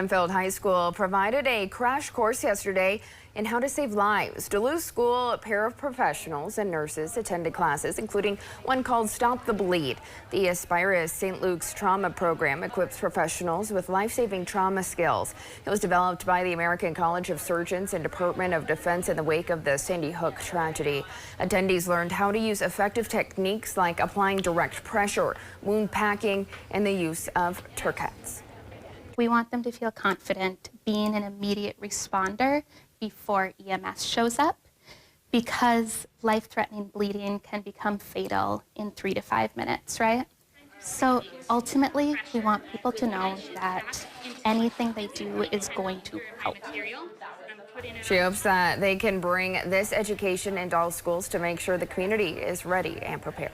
Denfeld High School provided a crash course yesterday in how to save lives. Duluth School paraprofessionals and nurses attended classes, including one called Stop the Bleed. The Aspirus St. Luke's trauma program equips professionals with life-saving trauma skills. It was developed by the American College of Surgeons and Department of Defense in the wake of the Sandy Hook tragedy. Attendees learned how to use effective techniques like applying direct pressure, wound packing, and the use of turquets. We want them to feel confident being an immediate responder before EMS shows up, because life-threatening bleeding can become fatal in 3 to 5 minutes, right? So ultimately, we want people to know that anything they do is going to help. She hopes that they can bring this education into all schools to make sure the community is ready and prepared.